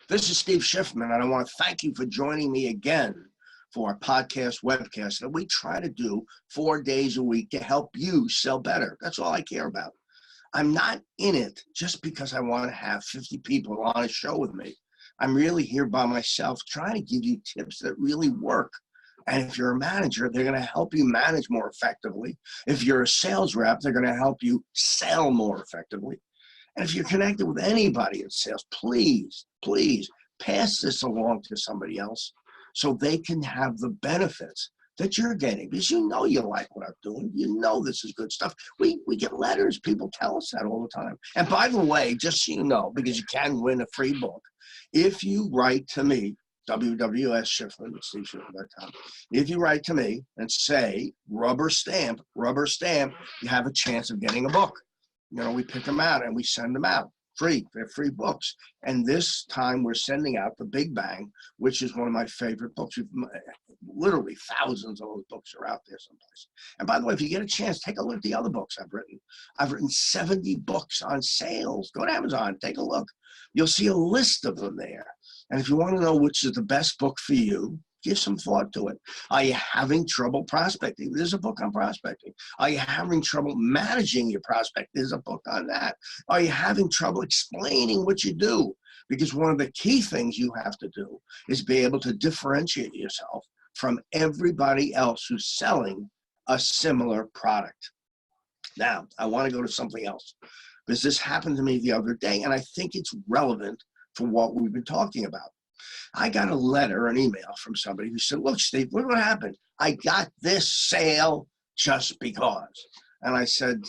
This is Steve Schiffman, and I want to thank you for joining me again for our podcast webcast that we try to do 4 days a week to help you sell better. That's all I care about. I'm not in it just because I want to have 50 people on a show with me. I'm really here by myself trying to give you tips that really work. And if you're a manager, they're going to help you manage more effectively. If you're a sales rep, they're going to help you sell more effectively. And if you're connected with anybody in sales, please pass this along to somebody else so they can have the benefits that you're getting, because you know you like what I'm doing. You know this is good stuff. We get letters. People tell us that all the time. And by the way, just so you know, because you can win a free book, if you write to me, www.schiffman@steveschiffman.com. If you write to me and say rubber stamp, you have a chance of getting a book. You know, we pick them out and we send them out free. They're free books. And this time we're sending out The Big Bang, which is one of my favorite books. Literally thousands of those books are out there someplace. And by the way, if you get a chance, take a look at the other books I've written. I've written 70 books on sales. Go to Amazon, take a look. You'll see a list of them there. And if you want to know which is the best book for you, give some thought to it. Are you having trouble prospecting? There's a book on prospecting. Are you having trouble managing your prospect? There's a book on that. Are you having trouble explaining what you do? Because one of the key things you have to do is be able to differentiate yourself from everybody else who's selling a similar product. Now, I want to go to something else, because this happened to me the other day, and I think it's relevant for what we've been talking about. I got a letter, an email from somebody who said, look, Steve, look what happened. I got this sale just because. And I said,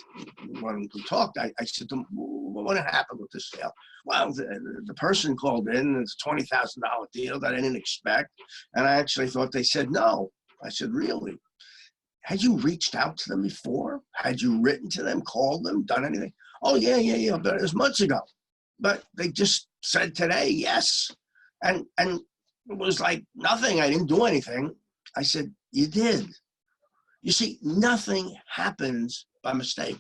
when we talked, I said to him, what happened with this sale? Well, the person called in, it's a $20,000 deal that I didn't expect. And I actually thought they said no. I said, really? Had you reached out to them before? Had you written to them, called them, done anything? Oh, yeah, but it was months ago. But they just said today, yes. And it was like nothing. I didn't do anything. I said, you did. You see, nothing happens by mistake.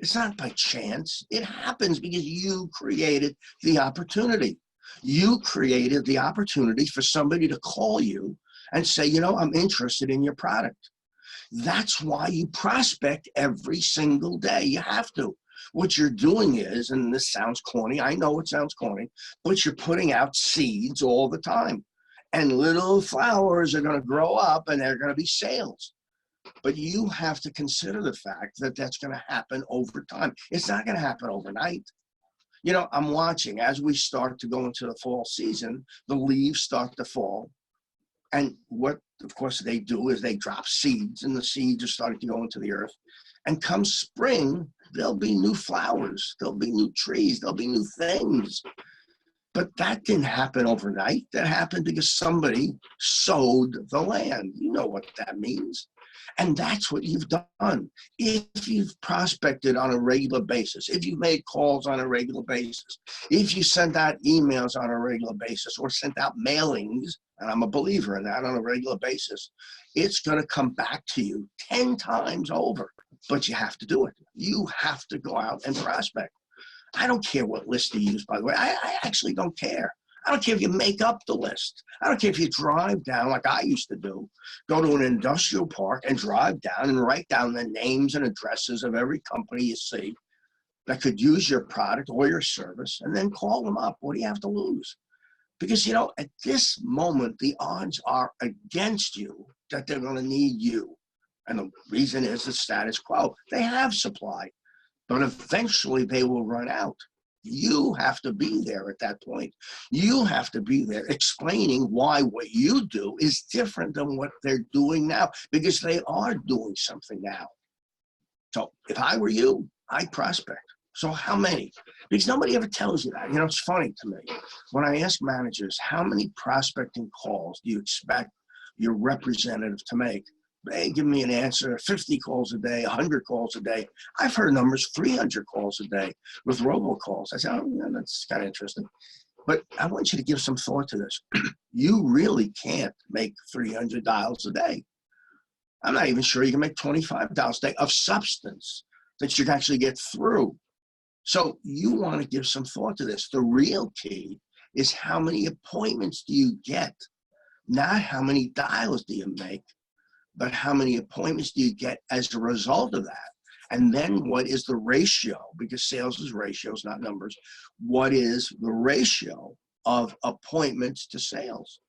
It's not by chance. It happens because you created the opportunity. You created the opportunity for somebody to call you and say, you know, I'm interested in your product. That's why you prospect every single day. You have to. What you're doing is, and this sounds corny, I know it sounds corny, but you're putting out seeds all the time. And little flowers are going to grow up and they're going to be sales. But you have to consider the fact that that's going to happen over time. It's not going to happen overnight. You know, I'm watching as we start to go into the fall season, the leaves start to fall. And what, of course, they do is they drop seeds, and the seeds are starting to go into the earth. And come spring, there'll be new flowers, there'll be new trees, there'll be new things. But that didn't happen overnight. That happened because somebody sowed the land. You know what that means. And that's what you've done. If you've prospected on a regular basis, if you've made calls on a regular basis, if you sent out emails on a regular basis or sent out mailings, and I'm a believer in that, on a regular basis, it's going to come back to you 10 times over. But you have to do it. You have to go out and prospect. I don't care what list you use, by the way. I actually don't care. I don't care if you make up the list. I don't care if you drive down, like I used to do, go to an industrial park and drive down and write down the names and addresses of every company you see that could use your product or your service, and then call them up. What do you have to lose? Because, you know, at this moment, the odds are against you that they're going to need you. And the reason is the status quo. They have supply, but eventually they will run out. You have to be there at that point. You have to be there explaining why what you do is different than what they're doing now, because they are doing something now. So if I were you, I'd prospect. So how many? Because nobody ever tells you that. You know, it's funny to me. When I ask managers, how many prospecting calls do you expect your representative to make? They give me an answer, 50 calls a day, 100 calls a day. I've heard numbers, 300 calls a day with robocalls. I said, oh, yeah, that's kind of interesting. But I want you to give some thought to this. You really can't make 300 dials a day. I'm not even sure you can make 25 dials a day of substance that you can actually get through. So you want to give some thought to this. The real key is how many appointments do you get? Not how many dials do you make, but how many appointments do you get as a result of that? And then what is the ratio? Because sales is ratios, not numbers. What is the ratio of appointments to sales?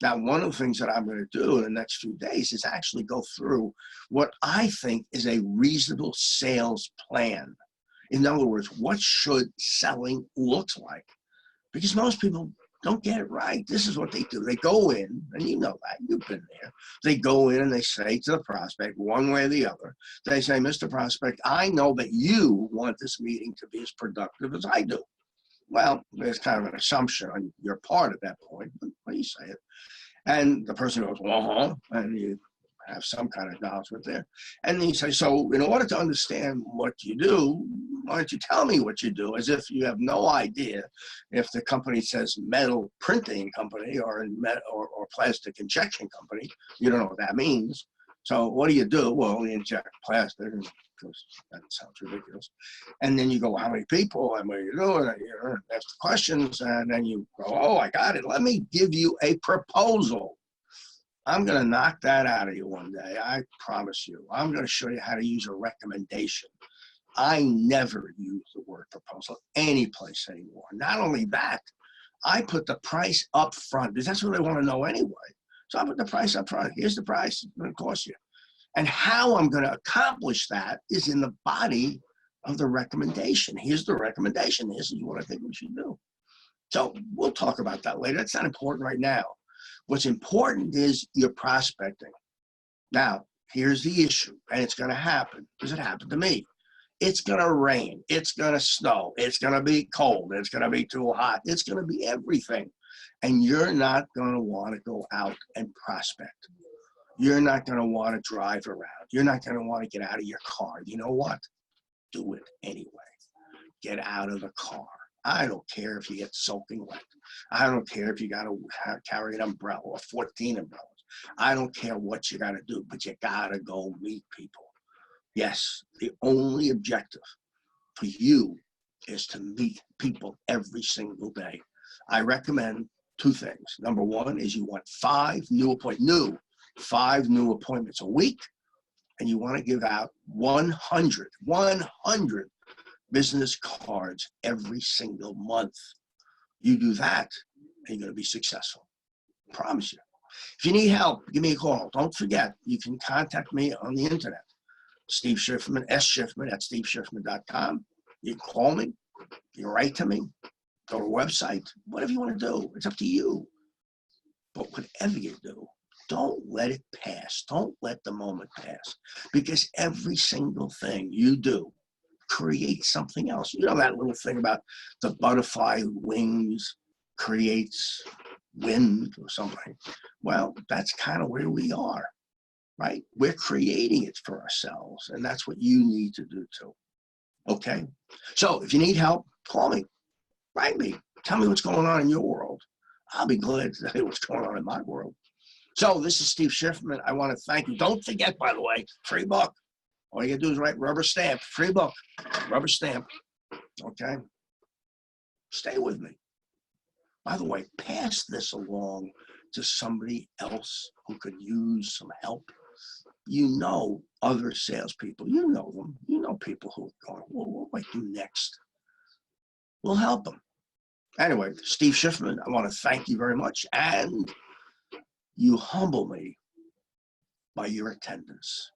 Now, one of the things that I'm going to do in the next few days is actually go through what I think is a reasonable sales plan. In other words, what should selling look like? Because most people don't get it right. This is what they do. They go in, and you know that, you've been there. They go in and they say to the prospect, one way or the other, they say, Mr. Prospect, I know that you want this meeting to be as productive as I do. Well, there's kind of an assumption on your part at that point, but you say it. And the person goes, and you have some kind of acknowledgement there. And then you say, so in order to understand what you do, why don't you tell me what you do? As if you have no idea if the company says metal printing company or plastic injection company. You don't know what that means. So what do you do? Well, you inject plastic, because that sounds ridiculous. And then you go, how many people? And what are you doing? And you ask the questions, and then you go, oh, I got it. Let me give you a proposal. I'm going to knock that out of you one day. I promise you. I'm going to show you how to use a recommendation. I never use the word proposal any place anymore. Not only that, I put the price up front because that's what they want to know anyway. So I put the price up front. Here's the price. It's going to cost you. And how I'm going to accomplish that is in the body of the recommendation. Here's the recommendation. This is what I think we should do. So we'll talk about that later. That's not important right now. What's important is your prospecting. Now, here's the issue, and it's going to happen because it happened to me. It's going to rain. It's going to snow. It's going to be cold. It's going to be too hot. It's going to be everything. And you're not going to want to go out and prospect. You're not going to want to drive around. You're not going to want to get out of your car. You know what? Do it anyway. Get out of the car. I don't care if you get soaking wet. I don't care if you got to carry an umbrella or 14 umbrellas. I don't care what you got to do, but you got to go meet people. Yes, the only objective for you is to meet people every single day. I recommend two things. Number one is you want 5 new appointments a week, and you want to give out 100 business cards every single month. You do that, and you're going to be successful. I promise you. If you need help, give me a call. Don't forget, you can contact me on the internet. Steve Schiffman, sschiffman@steveschiffman.com. You can call me. You can write to me. Go to a website. Whatever you want to do. It's up to you. But whatever you do, don't let it pass. Don't let the moment pass. Because every single thing you do creates something else. You know that little thing about the butterfly wings creates wind or something. Well, that's kind of where we are, right? We're creating it for ourselves, and that's what you need to do too. Okay? So if you need help, call me, write me, tell me what's going on in your world. I'll be glad to tell you what's going on in my world. So this is Steve Schiffman. I want to thank you. Don't forget, by the way, free book. All you gotta do is write rubber stamp, free book, rubber stamp, okay? Stay with me. By the way, pass this along to somebody else who could use some help. You know other salespeople, you know them. You know people who are going, well, what do I do next? We'll help them. Anyway, Steve Schiffman, I want to thank you very much, and you humble me by your attendance.